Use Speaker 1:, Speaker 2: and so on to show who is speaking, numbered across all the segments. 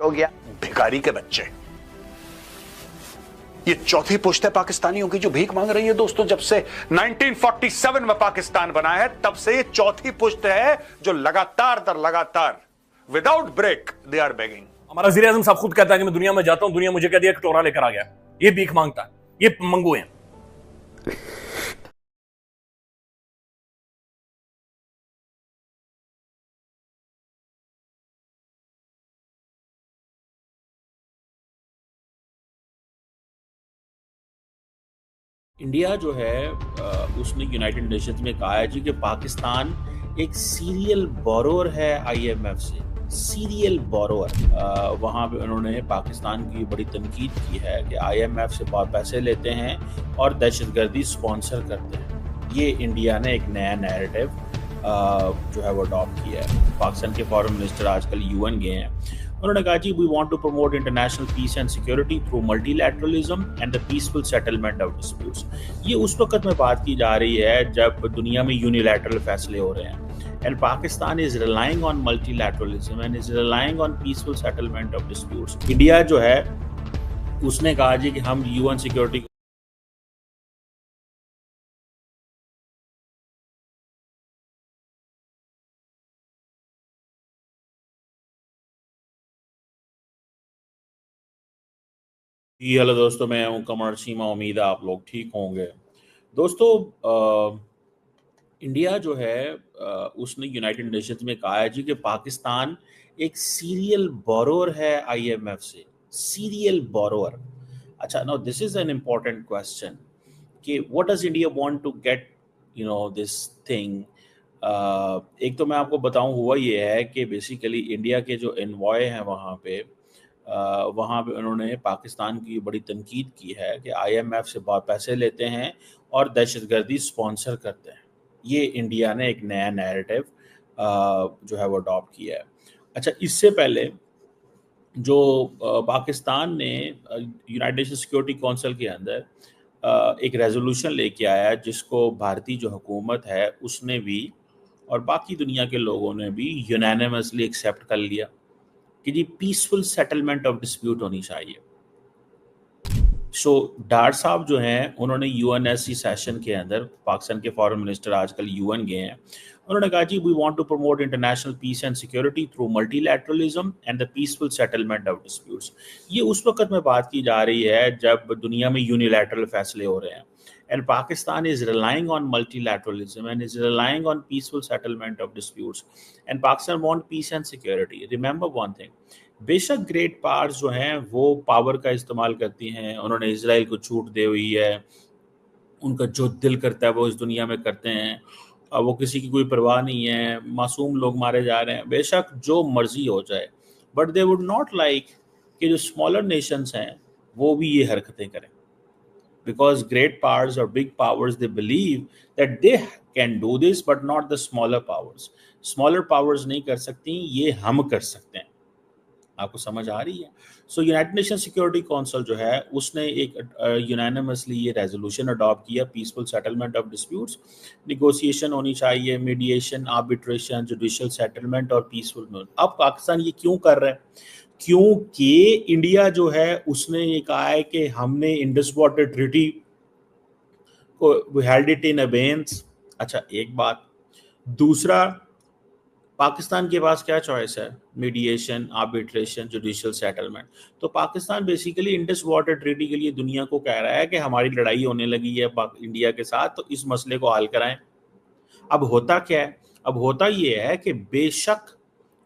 Speaker 1: हो गया। भिखारी के बच्चे, ये चौथी पुश्त है पाकिस्तानियों की जो भीख मांग रही है दोस्तों। जब से 1947 में पाकिस्तान बना है तब से ये चौथी पुश्त है जो लगातार दर लगातार without break they are begging.
Speaker 2: हमारा वज़ीर आज़म साहब खुद कहता है कि मैं दुनिया में जाता हूं, दुनिया मुझे कह दिया कटोरा लेकर आ गया, ये भीख मांगता है, ये मंगू हैं।
Speaker 3: इंडिया जो है उसने यूनाइटेड नेशंस में कहा है जी कि पाकिस्तान एक सीरियल बोरोअर है आईएमएफ से। सीरियल बोरोअर, वहाँ पे उन्होंने पाकिस्तान की बड़ी तनकीद की है कि आईएमएफ से बहुत पैसे लेते हैं और दहशतगर्दी स्पॉन्सर करते हैं। ये इंडिया ने एक नया नैरेटिव जो है वो अडॉप्ट किया है। पाकिस्तान के फॉरेन मिनिस्टर आजकल यूएन गए हैं, उन्होंने कहा जी we want to promote international peace and security through multilateralism and the peaceful settlement of disputes. ये उस वक्त में बात की जा रही है जब दुनिया में यूनिलैटरल फैसले हो रहे हैं and Pakistan is relying on multilateralism and is relying on peaceful settlement of disputes. India जो है उसने कहा जी कि हम यूएन सिक्योरिटी जी हेलो दोस्तों, मैं हूं कमर सीमा। उम्मीद है आप लोग ठीक होंगे। दोस्तों इंडिया जो है उसने यूनाइटेड नेशंस में कहा है जी कि पाकिस्तान एक सीरियल बोरोअर है आईएमएफ से। Serial borrower. अच्छा, now this is an important question कि what does India want to get this thing. एक तो मैं आपको बताऊं, हुआ ये है कि बेसिकली इंडिया के जो एनवॉय हैं वहाँ पे उन्होंने पाकिस्तान की बड़ी तनकीद की है कि आईएमएफ से बहुत पैसे लेते हैं और दहशतगर्दी स्पॉन्सर करते हैं। ये इंडिया ने एक नया नैरेटिव जो है वो अडॉप्ट किया है। अच्छा, इससे पहले जो पाकिस्तान ने यूनाइटेड नेशन सिक्योरिटी काउंसिल के अंदर एक रेजोल्यूशन लेके आया जिसको भारतीय जो हुकूमत है उसने भी और बाकी दुनिया के लोगों ने भी यूनानिमसली एक्सेप्ट कर लिया कि जी पीसफुल सेटलमेंट ऑफ डिस्प्यूट होनी चाहिए। सो डार साहब जो हैं उन्होंने यूएनएससी सेशन के अंदर, पाकिस्तान के फॉरेन मिनिस्टर आजकल यूएन गए हैं, उन्होंने कहा जी we want to promote international peace and security through multilateralism and the peaceful settlement of disputes. ये उस वक्त में बात की जा रही है जब दुनिया में यूनिलैटरल फैसले हो रहे हैं and Pakistan is relying on multilateralism and is relying on peaceful settlement of disputes and Pakistan want peace and security. Remember one thing, बेशक ग्रेट पावर्स जो हैं वो पावर का इस्तेमाल करती हैं, उन्होंने इजराइल को छूट दे हुई है, उनका जो दिल करता है वो इस दुनिया में करते हैं, वो किसी की कोई परवाह नहीं है, मासूम लोग मारे जा रहे हैं, बेशक जो मर्जी हो जाए, but they would not like कि जो स्मॉलर नेशंस हैं वो भी ये हरकतें करें। Because great powers or big powers, they believe that they can do this but not the smaller powers. Smaller powers नहीं कर सकती, ये हम कर सकते हैं। आपको समझ आ रही है? सो यूनाइटेड नेशन सिक्योरिटी काउंसिल जो है उसने एक यूनानिमसली ये रेजोल्यूशन अडॉप्ट किया, peaceful settlement of disputes, negotiation होनी चाहिए, मीडिएशन, आर्बिट्रेशन, जुडिशियल सेटलमेंट और पीसफुल। अब पाकिस्तान ये क्यों कर रहा है? क्योंकि इंडिया जो है उसने ये कहा है कि हमने इंडस वाटर ट्रीटी को हेल्ड इट इन अबेयंस। अच्छा, एक बात। दूसरा, पाकिस्तान के पास क्या चॉइस है? Mediation, arbitration, judicial settlement. तो Pakistan basically Indus Water Treaty के लिए दुनिया को कह रहा है कि हमारी लड़ाई होने लगी है इंडिया के साथ, तो इस मसले को हल कराएं। अब होता क्या है? अब होता ये है कि बेशक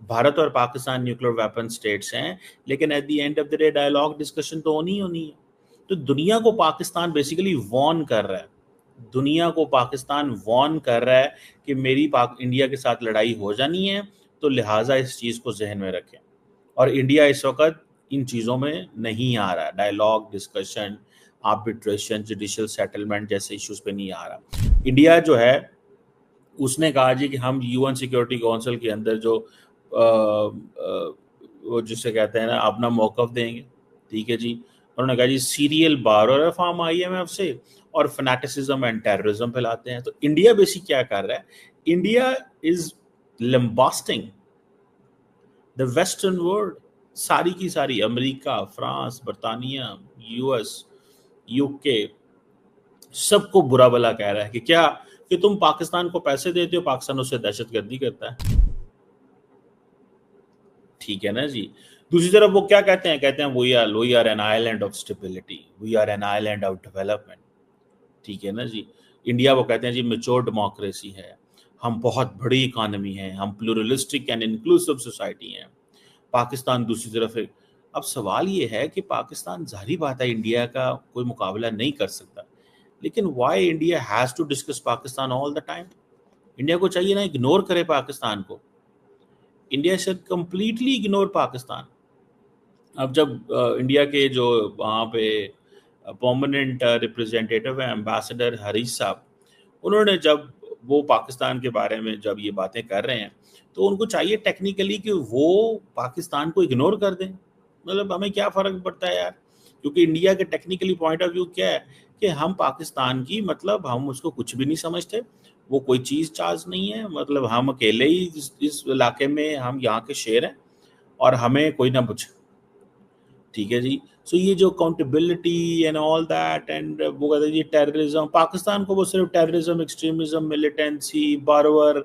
Speaker 3: भारत और पाकिस्तान न्यूक्लियर वेपन स्टेट्स हैं, लेकिन at the end of the day dialogue discussion तो होनी है। तो दुनिया को पाकिस्तान बेसिकली वॉर्न कर रहा है, दुनिया को पाकिस्तान वॉर्न कर रहा है कि मेरी इंडिया के साथ लड़ाई हो जानी है, तो लिहाजा इस चीज़ को जहन में रखें। और इंडिया इस वक्त इन चीज़ों में नहीं आ रहा, dialogue discussion, arbitration, judicial settlement जैसे इश्यूज पे नहीं आ रहा। इंडिया जो है उसने कहा जी कि हम यूएन सिक्योरिटी काउंसिल के अंदर जो वो जिसे कहते हैं ना अपना मौकफ देंगे, ठीक है जी। उन्होंने कहा जी सीरियल बारोअर है फॉर्म आईएमएफ से और फैनेटिसिज्म एंड टेररिज्म फैलाते हैं। तो इंडिया बेसिक क्या कर रहा है? India is lambasting the western world, सारी की सारी अमेरिका, फ्रांस, बर्तानिया, यूएस, यूके सबको बुरा भला कह रहा है कि क्या कि तुम पाकिस्तान को पैसे देते हो, पाकिस्तान उससे दहशतगर्दी करता है। ठीक है ना जी। दूसरी तरफ वो क्या कहते हैं we are an island of stability, we are an island of development. ठीक है ना जी। इंडिया वो कहते हैं जी मैच्योर डेमोक्रेसी है, हम बहुत बड़ी इकोनॉमी है, हम प्लूरलिस्टिक एंड इंक्लूसिव सोसाइटी हैं। पाकिस्तान दूसरी तरफ है। अब सवाल ये है कि पाकिस्तान, जाहिर बात है इंडिया का कोई मुकाबला नहीं कर सकता, लेकिन why India has to discuss Pakistan all the time? India को चाहिए ना इग्नोर करे पाकिस्तान को। India should completely ignore Pakistan. अब जब इंडिया के जो वहाँ पे परमानेंट रिप्रेजेंटेटिव है एम्बेसडर हरीश साहब, उन्होंने जब वो पाकिस्तान के बारे में जब ये बातें कर रहे हैं, तो उनको चाहिए टेक्निकली कि वो पाकिस्तान को इग्नोर कर दें। मतलब हमें क्या फ़र्क पड़ता है यार, क्योंकि इंडिया के टेक्निकली पॉइंट ऑफ व्यू क्या है कि हम पाकिस्तान की, मतलब हम उसको कुछ भी नहीं समझते, वो कोई चीज़ चार्ज नहीं है, मतलब हम अकेले ही इस इलाके में, हम यहाँ के शेर हैं और हमें कोई ना पूछे। ठीक है जी। सो ये जो accountability and all that, and वो कहते हैं जी टेररिज्म, पाकिस्तान को वो सिर्फ टेररिज्म, एक्सट्रीमिज्म, मिलिटेंसी, बारवर,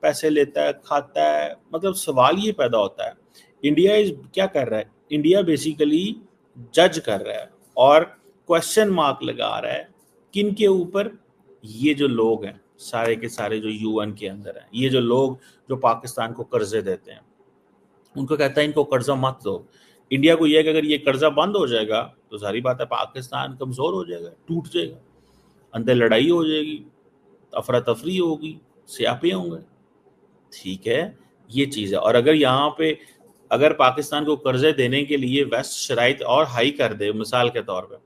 Speaker 3: पैसे लेता है, खाता है। मतलब सवाल ये पैदा होता है, इंडिया क्या कर रहा है? इंडिया बेसिकली जज कर रहा है और क्वेश्चन मार्क लगा रहा है किन के ऊपर? ये जो लोग हैं सारे के सारे जो यूएन के अंदर हैं, ये जो लोग जो पाकिस्तान को कर्जे देते हैं, उनको कहता है इनको कर्जा मत दो। इंडिया को यह है कि अगर ये कर्जा बंद हो जाएगा तो सारी बात है पाकिस्तान कमजोर हो जाएगा, टूट जाएगा, अंदर लड़ाई हो जाएगी, अफरा तफरी होगी, स्यापे होंगे। ठीक है, ये चीज़ है। और अगर यहाँ पे अगर पाकिस्तान को कर्जे देने के लिए वेस्ट शराइत और हाई कर दे, मिसाल के तौर पे,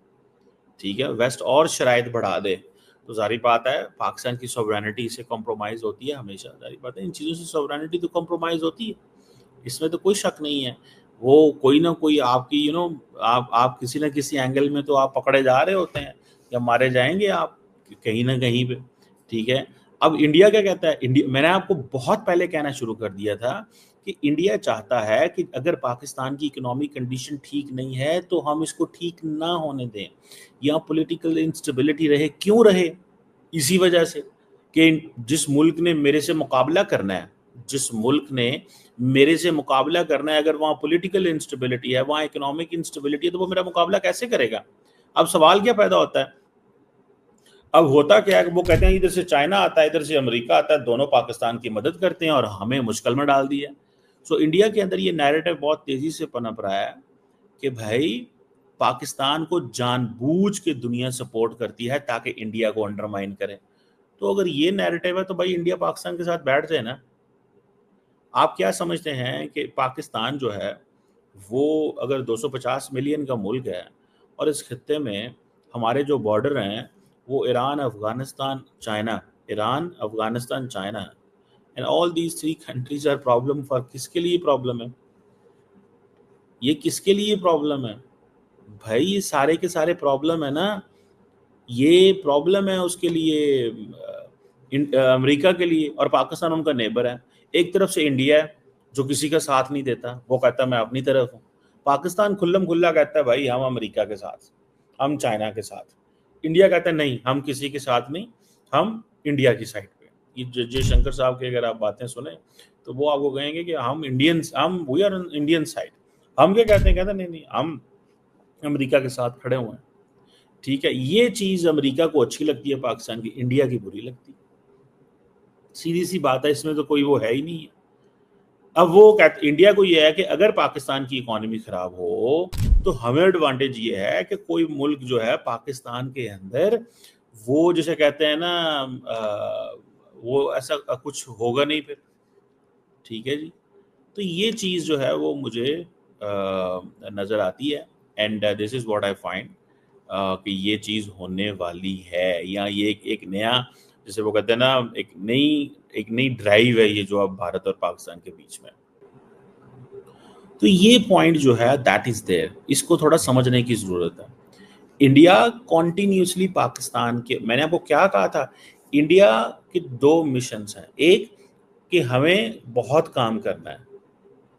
Speaker 3: ठीक है, वेस्ट और शराइत बढ़ा दे, तो जारी बात है पाकिस्तान की सॉवरेनिटी से कॉम्प्रोमाइज़ होती है हमेशा। जारी बात है इन चीज़ों से सॉवरेनिटी तो कॉम्प्रोमाइज़ होती है, इसमें तो कोई शक नहीं है। वो कोई ना कोई आपकी आप किसी ना किसी एंगल में तो आप पकड़े जा रहे होते हैं या मारे जाएंगे आप कहीं ना कहीं पे। ठीक है, अब इंडिया क्या कहता है? इंडिया, मैंने आपको बहुत पहले कहना शुरू कर दिया था कि इंडिया चाहता है कि अगर पाकिस्तान की इकोनॉमिक कंडीशन ठीक नहीं है तो हम इसको ठीक ना होने दें, या पॉलिटिकल इंस्टेबिलिटी रहे। क्यों रहे? इसी वजह से कि जिस मुल्क ने मेरे से मुकाबला करना है, जिस मुल्क ने मेरे से मुकाबला करना है, अगर वहाँ पॉलिटिकल इंस्टेबिलिटी है, वहाँ इकोनॉमिक इंस्टेबिलिटी है, तो वो मेरा मुकाबला कैसे करेगा? अब सवाल क्या पैदा होता है? अब होता क्या है कि वो कहते हैं इधर से चाइना आता है, इधर से अमेरिका आता है, दोनों पाकिस्तान की मदद करते हैं और हमें मुश्किल में डाल दिया। सो इंडिया के अंदर ये नैरेटिव बहुत तेजी से पनप रहा है कि भाई पाकिस्तान को जानबूझ के दुनिया सपोर्ट करती है ताकि इंडिया को अंडरमाइन करे। तो अगर ये नैरेटिव है तो भाई इंडिया पाकिस्तान के साथ बैठ जाए ना। आप क्या समझते हैं कि पाकिस्तान जो है वो अगर 250 मिलियन का मुल्क है और इस खित्ते में हमारे जो बॉर्डर हैं वो Iran, Afghanistan, China, Iran, Afghanistan, China, and all these 3 countries are problem for, किसके लिए प्रॉब्लम है? ये किसके लिए प्रॉब्लम है भाई? ये सारे के सारे प्रॉब्लम है ना, ये प्रॉब्लम है उसके लिए अमेरिका के लिए, और पाकिस्तान उनका नेबर है। एक तरफ से इंडिया है जो किसी का साथ नहीं देता, वो कहता है मैं अपनी तरफ हूँ। पाकिस्तान खुल्लम खुल्ला कहता है भाई हम अमेरिका के साथ, हम चाइना के साथ। इंडिया कहता है नहीं, हम किसी के साथ नहीं, हम इंडिया की साइड पे। ये जयशंकर साहब की अगर आप बातें सुने तो वो आपको कहेंगे कि हम इंडियंस, हम वी आर इंडियन साइड। हम क्या कहते हैं? कहते हैं नहीं, हम अमेरिका के साथ खड़े हुए हैं। ठीक है, ये चीज अमेरिका को अच्छी लगती है पाकिस्तान की, इंडिया की बुरी लगती है। सीधी सी बात है, इसमें तो कोई वो है ही नहीं है। अब वो कहते, इंडिया को ये है कि अगर पाकिस्तान की इकोनॉमी खराब हो तो हमें एडवांटेज ये है कि कोई मुल्क जो है पाकिस्तान के अंदर वो जिसे कहते हैं ना वो ऐसा कुछ होगा नहीं फिर। ठीक है जी, तो ये चीज़ जो है वो मुझे नज़र आती है, and this is what I find कि ये चीज़ होने वाली है, या ये एक नया, जैसे वो कहते हैं ना, एक नई ड्राइव है ये जो अब भारत और पाकिस्तान के बीच में। तो ये पॉइंट जो है दैट इज देयर, इसको थोड़ा समझने की जरूरत है। इंडिया कॉन्टिन्यूसली पाकिस्तान के, मैंने आपको क्या कहा था, इंडिया के 2 मिशंस हैं। एक कि हमें बहुत काम करना है,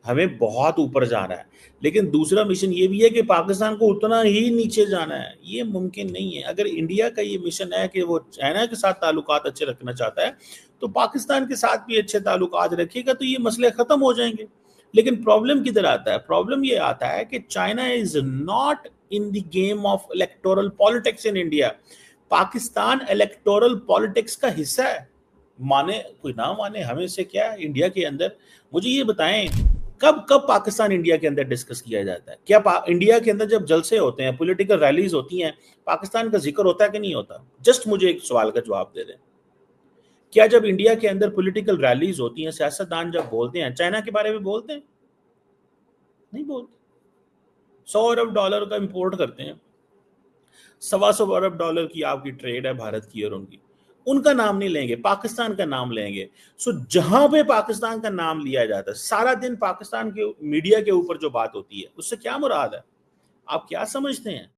Speaker 3: हमें बहुत ऊपर जाना है, लेकिन दूसरा मिशन ये भी है कि पाकिस्तान को उतना ही नीचे जाना है। ये मुमकिन नहीं है। अगर इंडिया का ये मिशन है कि वो चाइना के साथ ताल्लुकात अच्छे रखना चाहता है, तो पाकिस्तान के साथ भी अच्छे ताल्लुकात रखेगा, तो ये मसले खत्म हो जाएंगे। लेकिन प्रॉब्लम किधर आता है? प्रॉब्लम ये आता है कि China is not in the game of electoral politics in India. Pakistan electoral politics का हिस्सा है, माने कोई ना माने, हमें से क्या है। इंडिया के अंदर मुझे ये बताएं, कब कब पाकिस्तान इंडिया के अंदर डिस्कस किया जाता है? क्या इंडिया के अंदर जब जलसे होते हैं, पॉलिटिकल रैलीज होती हैं, पाकिस्तान का जिक्र होता है कि नहीं होता? जस्ट मुझे एक सवाल का जवाब दे दें। क्या जब इंडिया के अंदर पॉलिटिकल रैलीज होती हैं, सियासतदान जब बोलते हैं, चाइना के बारे में बोलते हैं? नहीं बोलते। $100 अरब का इंपोर्ट करते हैं, $125 अरब की आपकी ट्रेड है भारत की और उनकी, उनका नाम नहीं लेंगे, पाकिस्तान का नाम लेंगे। सो जहां पे पाकिस्तान का नाम लिया जाता है, सारा दिन पाकिस्तान के मीडिया के ऊपर जो बात होती है, उससे क्या मुराद है? आप क्या समझते हैं?